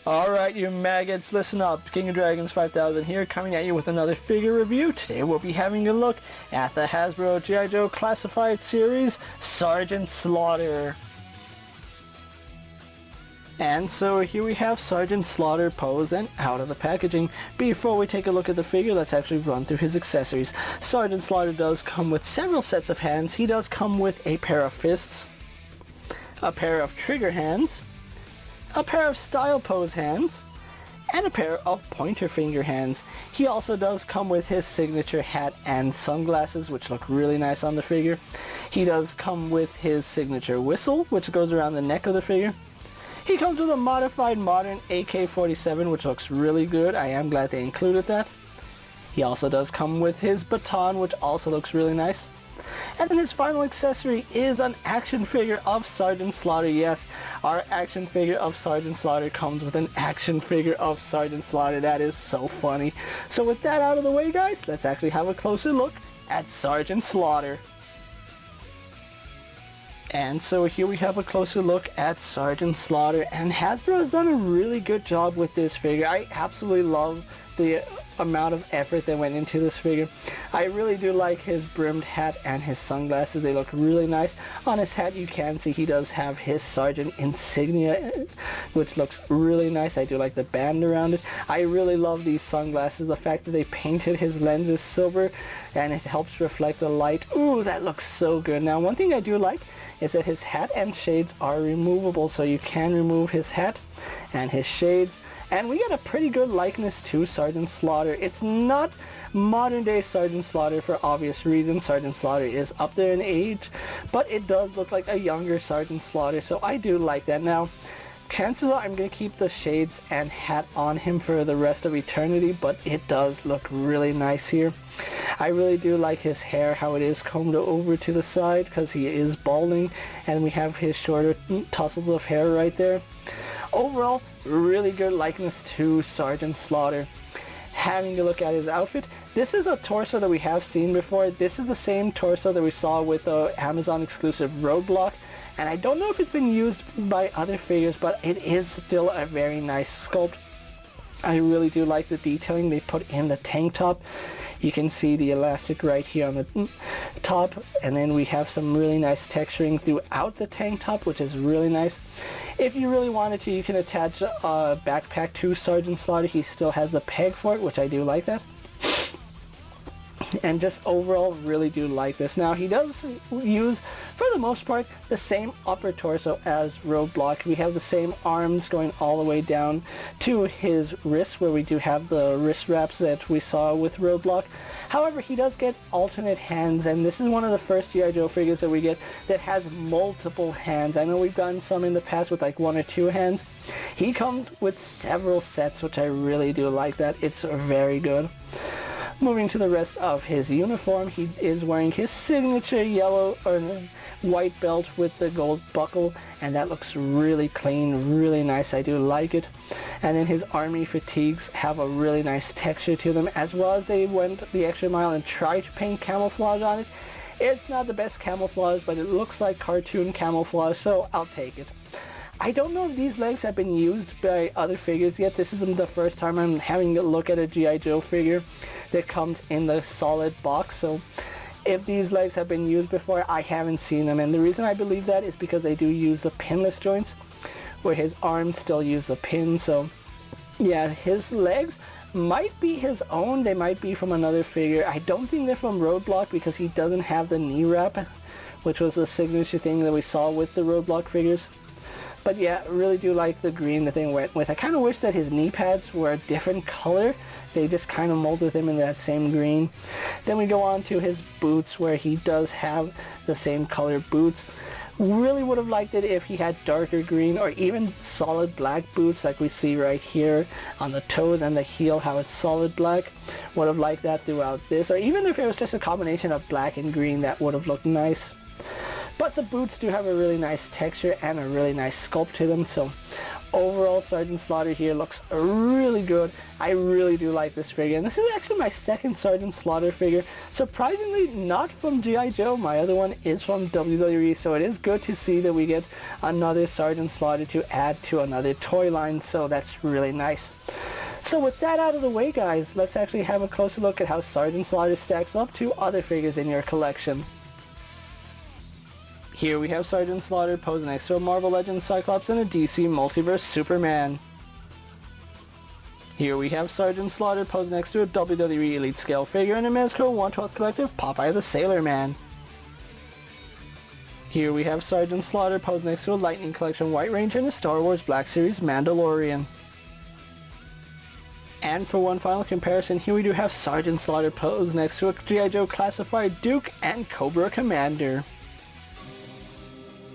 Alright, you maggots, listen up. KingofDragons 5000 here, coming at you with another figure review. Today we'll be having a look at the Hasbro G.I. Joe Classified Series Sergeant Slaughter. And so here we have Sergeant Slaughter posed and out of the packaging. Before we take a look at the figure, let's actually run through his accessories. Sergeant Slaughter does come with several sets of hands. He does come with a pair of fists, a pair of trigger hands, a pair of style pose hands, and a pair of pointer finger hands. He also does come with his signature hat and sunglasses, which look really nice on the figure. He does come with his signature whistle, which goes around the neck of the figure. He comes with a modified modern AK-47, which looks really good. I am glad they included that. He also does come with his baton, which also looks really nice. And then his final accessory is an action figure of Sergeant Slaughter. Yes, our action figure of Sergeant Slaughter comes with an action figure of Sergeant Slaughter. That is so funny. So with that out of the way, guys, let's actually have a closer look at Sergeant Slaughter. And so here we have a closer look at Sergeant Slaughter, and Hasbro has done a really good job with this figure. I absolutely love the amount of effort that went into this figure. I really do like his brimmed hat and his sunglasses. They look really nice. On his hat you can see he does have his sergeant insignia, which looks really nice. I do like the band around it. I really love these sunglasses. The fact that they painted his lenses silver and it helps reflect the light. Ooh, that looks so good. Now one thing I do like is that his hat and shades are removable, so you can remove his hat and his shades. And we get a pretty good likeness to Sergeant Slaughter. It's not modern day Sergeant Slaughter for obvious reasons. Sergeant Slaughter is up there in age, but it does look like a younger Sergeant Slaughter, so I do like that. Now, chances are I'm going to keep the shades and hat on him for the rest of eternity, but it does look really nice here. I really do like his hair, how it is combed over to the side, because he is balding, and we have his shorter tussles of hair right there. Overall, really good likeness to Sergeant Slaughter. Having a look at his outfit, this is a torso that we have seen before. This is the same torso that we saw with the Amazon exclusive Roadblock, and I don't know if it's been used by other figures, but it is still a very nice sculpt. I really do like the detailing they put in the tank top. You can see the elastic right here on the top, and then we have some really nice texturing throughout the tank top, which is really nice. If you really wanted to, you can attach a backpack to Sergeant Slaughter. He still has the peg for it, which I do like that. And just overall, really do like this. Now, he does use, for the most part, the same upper torso as Roadblock. We have the same arms going all the way down to his wrists, where we do have the wrist wraps that we saw with Roadblock. However, he does get alternate hands, and this is one of the first G.I. Joe figures that we get that has multiple hands. I know we've gotten some in the past with like 1 or 2 hands. He comes with several sets, which I really do like that. It's very good. Moving to the rest of his uniform, he is wearing his signature yellow or white belt with the gold buckle, and that looks really clean, really nice. I do like it. And then his army fatigues have a really nice texture to them, as well as they went the extra mile and tried to paint camouflage on it. It's not the best camouflage, but it looks like cartoon camouflage, so I'll take it. I don't know if these legs have been used by other figures yet. This isn't the first time I'm having a look at a G.I. Joe figure that comes in the solid box, so if these legs have been used before, I haven't seen them. And the reason I believe that is because they do use the pinless joints, where his arms still use the pin. So yeah, his legs might be his own. They might be from another figure. I don't think they're from Roadblock, because he doesn't have the knee wrap, which was the signature thing that we saw with the Roadblock figures. But yeah, really do like the green that they went with. I kind of wish that his knee pads were a different color. They just kind of molded them in that same green. Then we go on to his boots, where he does have the same color boots. Really would have liked it if he had darker green or even solid black boots like we see right here on the toes and the heel, how it's solid black. Would have liked that throughout this, or even if it was just a combination of black and green, that would have looked nice. But the boots do have a really nice texture and a really nice sculpt to them, so Overall, Sergeant Slaughter here looks really good. I really do like this figure, and this is actually my second Sergeant Slaughter figure. Surprisingly, not from G.I. Joe. My other one is from WWE, so it is good to see that we get another Sergeant Slaughter to add to another toy line, so that's really nice. So with that out of the way, guys, let's actually have a closer look at how Sergeant Slaughter stacks up to other figures in your collection. Here we have Sergeant Slaughter posing next to a Marvel Legends Cyclops and a DC Multiverse Superman. Here we have Sergeant Slaughter posing next to a WWE Elite Scale figure and a Mezco 1/12 Collective Popeye the Sailor Man. Here we have Sergeant Slaughter posing next to a Lightning Collection White Ranger and a Star Wars Black Series Mandalorian. And for one final comparison, here we do have Sergeant Slaughter posed next to a G.I. Joe Classified Duke and Cobra Commander.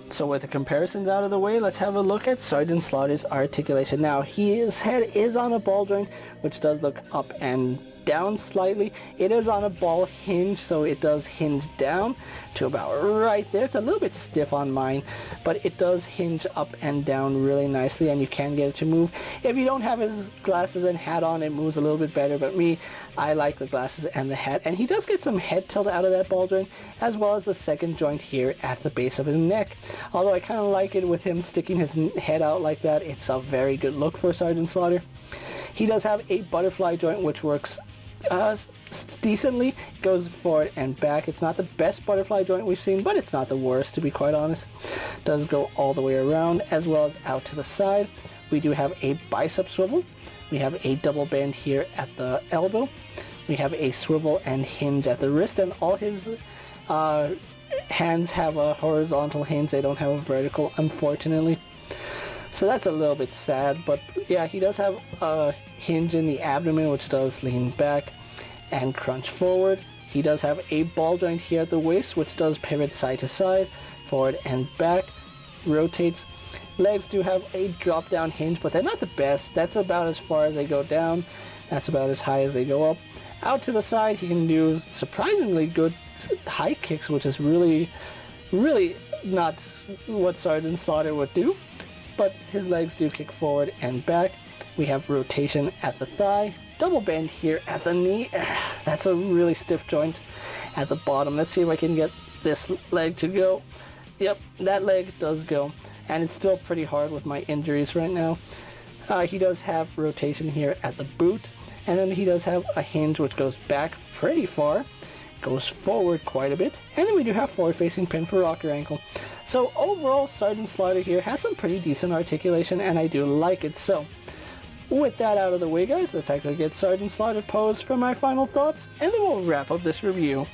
So with the comparisons out of the way, let's have a look at Sergeant Slaughter's articulation. Now, his head is on a ball joint, which does look up and down slightly. It is on a ball hinge, so it does hinge down to about right there. It's a little bit stiff on mine, but it does hinge up and down really nicely, and you can get it to move. If you don't have his glasses and hat on, it moves a little bit better, but me, I like the glasses and the hat. And he does get some head tilt out of that ball joint, as well as the second joint here at the base of his neck. Although I kind of like it with him sticking his head out like that. It's a very good look for Sergeant Slaughter. He does have a butterfly joint, which works decently. It goes forward and back. It's not the best butterfly joint we've seen, but it's not the worst, to be quite honest. It does go all the way around as well as out to the side. We do have a bicep swivel. We have a double bend here at the elbow. We have a swivel and hinge at the wrist, and all his hands have a horizontal hinge. They don't have a vertical, unfortunately. So that's a little bit sad, but yeah, he does have a hinge in the abdomen, which does lean back and crunch forward. He does have a ball joint here at the waist, which does pivot side to side, forward and back, rotates. Legs do have a drop down hinge, but they're not the best. That's about as far as they go down. That's about as high as they go up. Out to the side, he can do surprisingly good high kicks, which is really not what Sergeant Slaughter would do. But his legs do kick forward and back. We have rotation at the thigh, double bend here at the knee. That's a really stiff joint at the bottom. Let's see if I can get this leg to go. Yep, that leg does go. And it's still pretty hard with my injuries right now. He does have rotation here at the boot. And then he does have a hinge which goes back pretty far. Goes forward quite a bit. And then we do have forward-facing pin for rocker ankle. So overall, Sergeant Slaughter here has some pretty decent articulation, and I do like it. So with that out of the way, guys, let's actually get Sergeant Slaughter posed for my final thoughts, and then we'll wrap up this review.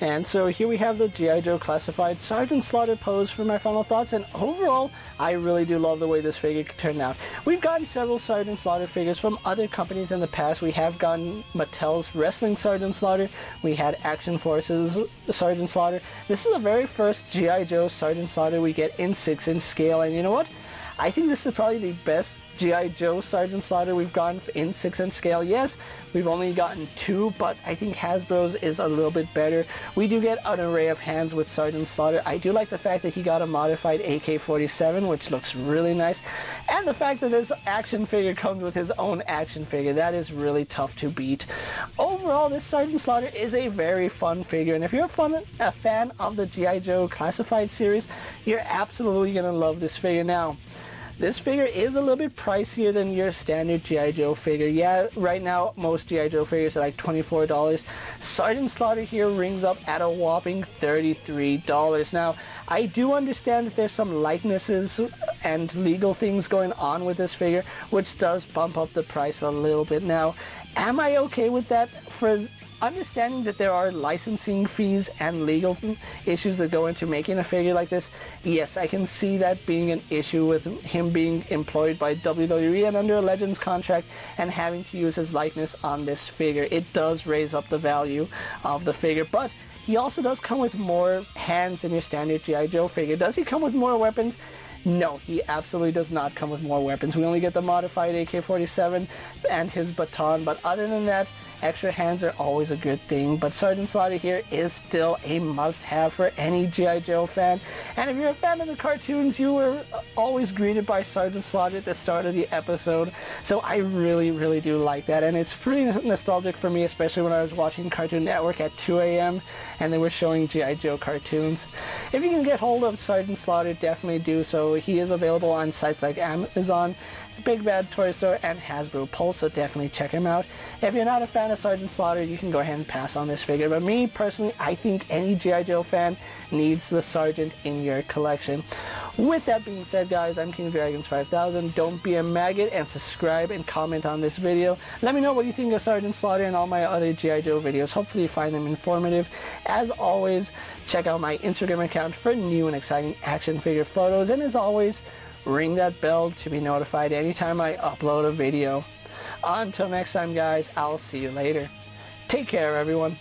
And so here we have the G.I. Joe Classified Sergeant Slaughter pose for my final thoughts, and overall, I really do love the way this figure turned out. We've gotten several Sergeant Slaughter figures from other companies in the past. We have gotten Mattel's Wrestling Sergeant Slaughter. We had Action Forces Sergeant Slaughter. This is the very first G.I. Joe Sergeant Slaughter we get in 6-inch scale, and you know what? I think this is probably the best G.I. Joe Sergeant Slaughter we've gotten in 6-inch scale. Yes, we've only gotten 2, but I think Hasbro's is a little bit better. We do get an array of hands with Sergeant Slaughter. I do like the fact that he got a modified AK-47, which looks really nice. And the fact that this action figure comes with his own action figure. That is really tough to beat. Overall, this Sergeant Slaughter is a very fun figure. And if you're a fan of the G.I. Joe Classified series, you're absolutely going to love this figure. Now, this figure is a little bit pricier than your standard G.I. Joe figure. Yeah, right now, most G.I. Joe figures are like $24. Sergeant Slaughter here rings up at a whopping $33. Now, I do understand that there's some likenesses and legal things going on with this figure, which does bump up the price a little bit. Now, am I okay with that? For understanding that there are licensing fees and legal issues that go into making a figure like this, yes, I can see that being an issue with him being employed by WWE and under a Legends contract and having to use his likeness on this figure. It does raise up the value of the figure, but he also does come with more hands than your standard G.I. Joe figure. Does he come with more weapons? No, he absolutely does not come with more weapons. We only get the modified AK-47 and his baton, but other than that, extra hands are always a good thing. But Sergeant Slaughter here is still a must-have for any G.I. Joe fan. And if you're a fan of the cartoons, you were always greeted by Sergeant Slaughter at the start of the episode. So I really, really do like that. And it's pretty nostalgic for me, especially when I was watching Cartoon Network at 2 a.m. and they were showing G.I. Joe cartoons. If you can get hold of Sergeant Slaughter, definitely do so. He is available on sites like Amazon, Big Bad Toy Store, and Hasbro Pulse, so definitely check him out. If you're not a fan of Sergeant Slaughter, you can go ahead and pass on this figure. But me, personally, I think any G.I. Joe fan needs the Sergeant in your collection. With that being said, guys, I'm KingofDragons 5000. Don't be a maggot, and subscribe and comment on this video. Let me know what you think of Sergeant Slaughter and all my other G.I. Joe videos. Hopefully you find them informative. As always, check out my Instagram account for new and exciting action figure photos. And as always, ring that bell to be notified anytime I upload a video. Until next time, guys, I'll see you later. Take care, everyone.